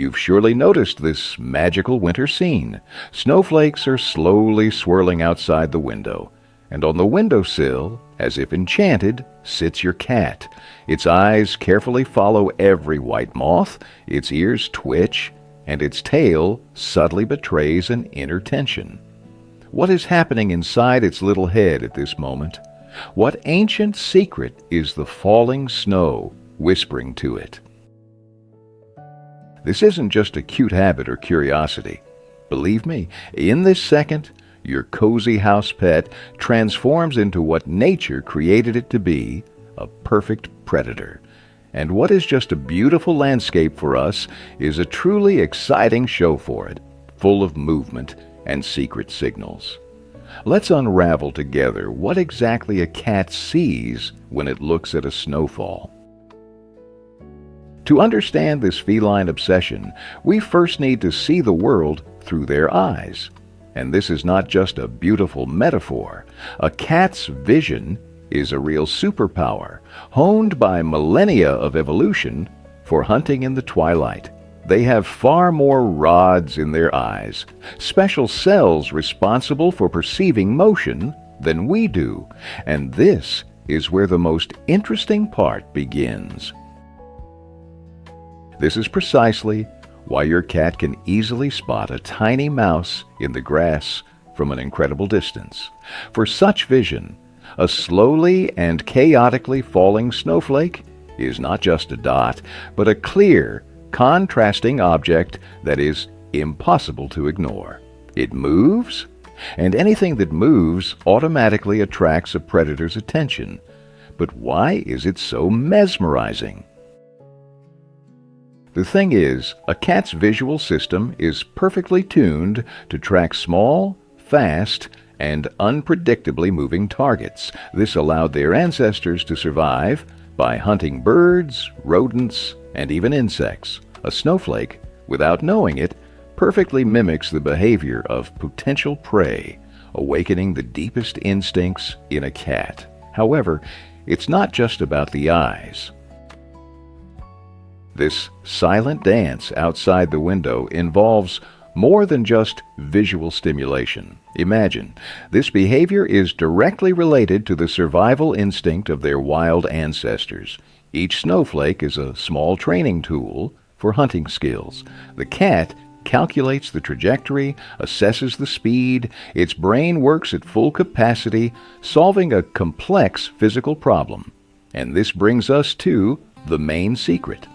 You've surely noticed this magical winter scene. Snowflakes are slowly swirling outside the window, and on the windowsill, as if enchanted, sits your cat. Its eyes carefully follow every white moth, its ears twitch, and its tail subtly betrays an inner tension. What is happening inside its little head at this moment? What ancient secret is the falling snow whispering to it? This isn't just a cute habit or curiosity. Believe me, in this second, your cozy house pet transforms into what nature created it to be, a perfect predator. And what is just a beautiful landscape for us is a truly exciting show for it, full of movement and secret signals. Let's unravel together what exactly a cat sees when it looks at a snowfall. To understand this feline obsession, we first need to see the world through their eyes. And this is not just a beautiful metaphor. A cat's vision is a real superpower, honed by millennia of evolution for hunting in the twilight. They have far more rods in their eyes, special cells responsible for perceiving motion, than we do. And this is where the most interesting part begins. This is precisely why your cat can easily spot a tiny mouse in the grass from an incredible distance. For such vision, a slowly and chaotically falling snowflake is not just a dot, but a clear, contrasting object that is impossible to ignore. It moves, and anything that moves automatically attracts a predator's attention. But why is it so mesmerizing? The thing is, a cat's visual system is perfectly tuned to track small, fast, and unpredictably moving targets. This allowed their ancestors to survive by hunting birds, rodents, and even insects. A snowflake, without knowing it, perfectly mimics the behavior of potential prey, awakening the deepest instincts in a cat. However, it's not just about the eyes. This silent dance outside the window involves more than just visual stimulation. Imagine, this behavior is directly related to the survival instinct of their wild ancestors. Each snowflake is a small training tool for hunting skills. The cat calculates the trajectory, assesses the speed, its brain works at full capacity, solving a complex physical problem. And this brings us to the main secret.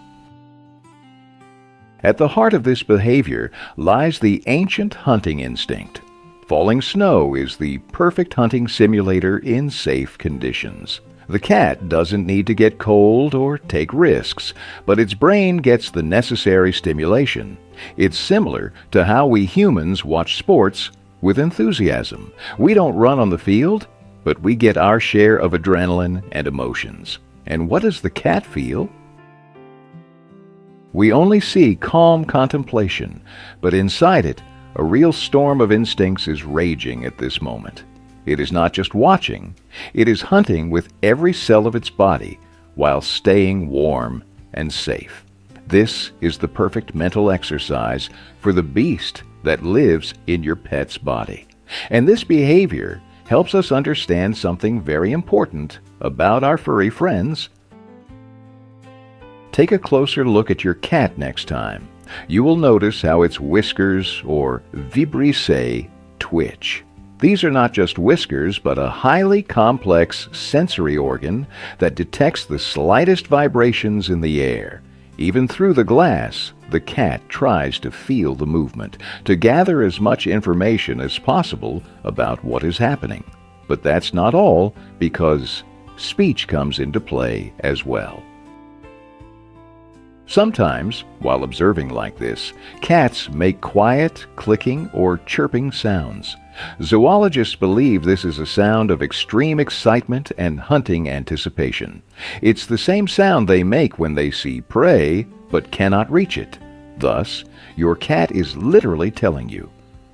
At the heart of this behavior lies the ancient hunting instinct. Falling snow is the perfect hunting simulator in safe conditions. The cat doesn't need to get cold or take risks, but its brain gets the necessary stimulation. It's similar to how we humans watch sports with enthusiasm. We don't run on the field, but we get our share of adrenaline and emotions. And what does the cat feel? We only see calm contemplation, but inside it, a real storm of instincts is raging at this moment. It is not just watching, it is hunting with every cell of its body while staying warm and safe. This is the perfect mental exercise for the beast that lives in your pet's body. And this behavior helps us understand something very important about our furry friends. Take a closer look at your cat next time. You will notice how its whiskers, or vibrissae, twitch. These are not just whiskers, but a highly complex sensory organ that detects the slightest vibrations in the air. Even through the glass, the cat tries to feel the movement, to gather as much information as possible about what is happening. But that's not all, because speech comes into play as well. Sometimes, while observing like this, cats make quiet, clicking, or chirping sounds. Zoologists believe this is a sound of extreme excitement and hunting anticipation. It's the same sound they make when they see prey, but cannot reach it. Thus, your cat is literally telling you,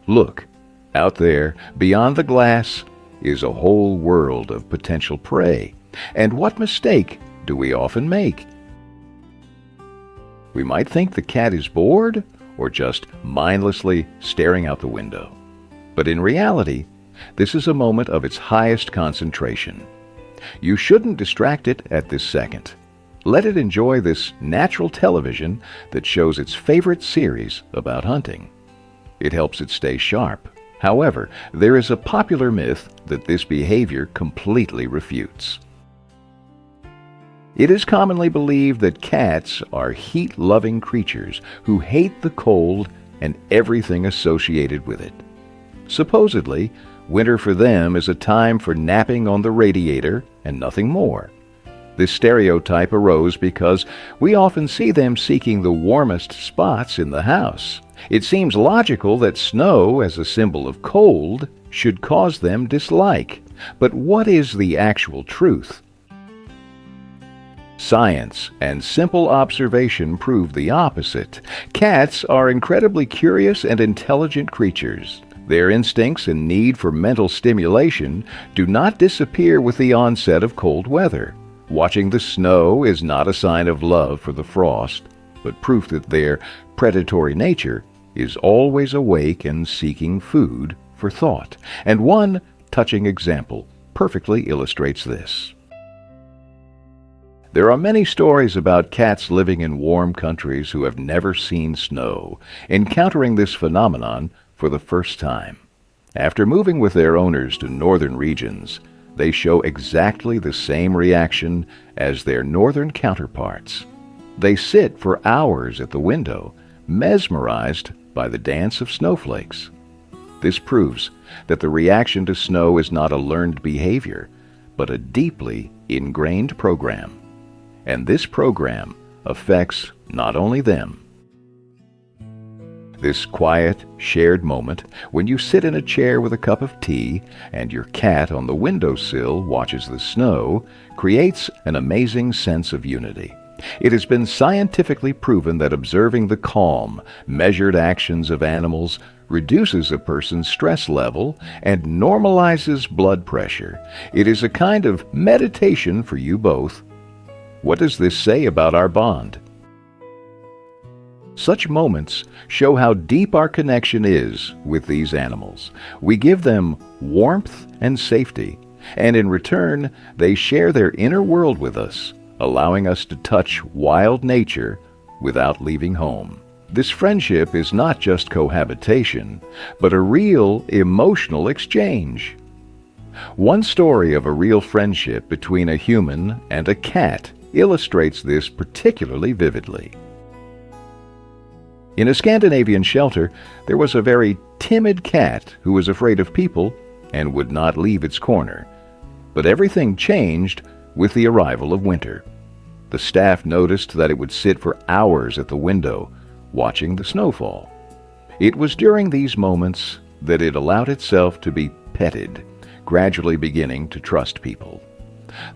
look, out there, beyond the glass, is a whole world of potential prey. And what mistake do we often make? We might think the cat is bored or just mindlessly staring out the window. But in reality, this is a moment of its highest concentration. You shouldn't distract it at this second. Let it enjoy this natural television that shows its favorite series about hunting. It helps it stay sharp. However, there is a popular myth that this behavior completely refutes. It is commonly believed that cats are heat-loving creatures who hate the cold and everything associated with it. Supposedly, winter for them is a time for napping on the radiator and nothing more. This stereotype arose because we often see them seeking the warmest spots in the house. It seems logical that snow, as a symbol of cold, should cause them dislike. But what is the actual truth? Science and simple observation prove the opposite. Cats are incredibly curious and intelligent creatures. Their instincts and need for mental stimulation do not disappear with the onset of cold weather. Watching the snow is not a sign of love for the frost, but proof that their predatory nature is always awake and seeking food for thought. And one touching example perfectly illustrates this. There are many stories about cats living in warm countries who have never seen snow, encountering this phenomenon for the first time. After moving with their owners to northern regions, they show exactly the same reaction as their northern counterparts. They sit for hours at the window, mesmerized by the dance of snowflakes. This proves that the reaction to snow is not a learned behavior, but a deeply ingrained program. And this program affects not only them. This quiet, shared moment when you sit in a chair with a cup of tea and your cat on the windowsill watches the snow creates an amazing sense of unity. It has been scientifically proven that observing the calm, measured actions of animals reduces a person's stress level and normalizes blood pressure. It is a kind of meditation for you both. What does this say about our bond? Such moments show how deep our connection is with these animals. We give them warmth and safety, and in return, they share their inner world with us, allowing us to touch wild nature without leaving home. This friendship is not just cohabitation, but a real emotional exchange. One story of a real friendship between a human and a cat illustrates this particularly vividly. In a Scandinavian shelter, there was a very timid cat who was afraid of people and would not leave its corner. But everything changed with the arrival of winter. The staff noticed that it would sit for hours at the window, watching the snowfall. It was during these moments that it allowed itself to be petted, gradually beginning to trust people.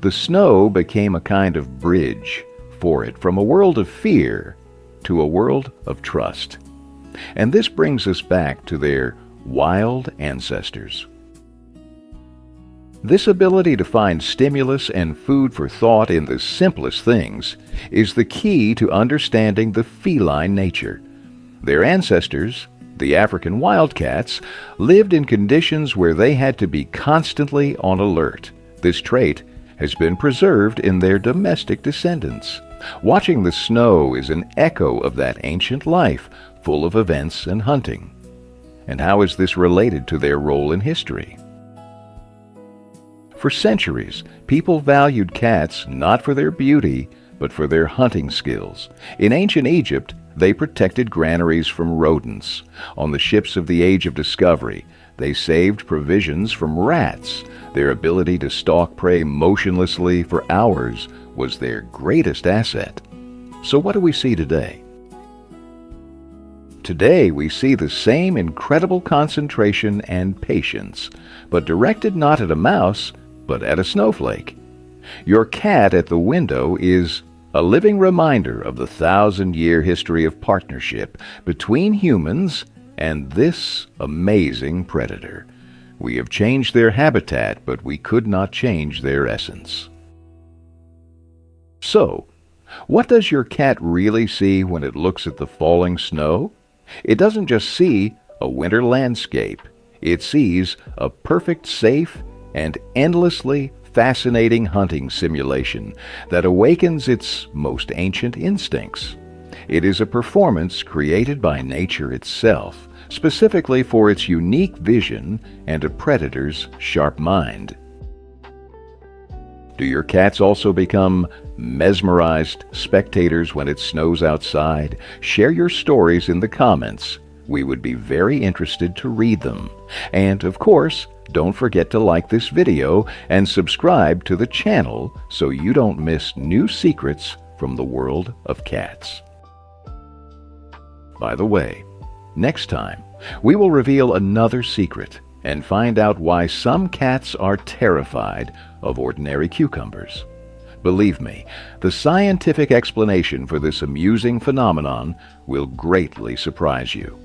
The snow became a kind of bridge for it from a world of fear to a world of trust. And this brings us back to their wild ancestors. This ability to find stimulus and food for thought in the simplest things is the key to understanding the feline nature. Their ancestors, the African wildcats, lived in conditions where they had to be constantly on alert. This trait has been preserved in their domestic descendants. Watching the snow is an echo of that ancient life, full of events and hunting. And how is this related to their role in history? For centuries, people valued cats not for their beauty, but for their hunting skills. In ancient Egypt, they protected granaries from rodents. On the ships of the Age of Discovery, they saved provisions from rats. Their ability to stalk prey motionlessly for hours was their greatest asset. So what do we see today? Today we see the same incredible concentration and patience, but directed not at a mouse, but at a snowflake. Your cat at the window is a living reminder of the 1,000-year history of partnership between humans and this amazing predator. We have changed their habitat, but we could not change their essence. So, What does your cat really see when it looks at the falling snow? It doesn't just see a winter landscape. It sees a perfect, safe, and endlessly fascinating hunting simulation that awakens its most ancient instincts. It is a performance created by nature itself, specifically for its unique vision and a predator's sharp mind. Do your cats also become mesmerized spectators when it snows outside? Share your stories in the comments. We would be very interested to read them. And of course, don't forget to like this video and subscribe to the channel so you don't miss new secrets from the world of cats. By the way, next time, we will reveal another secret and find out why some cats are terrified of ordinary cucumbers. Believe me, the scientific explanation for this amusing phenomenon will greatly surprise you.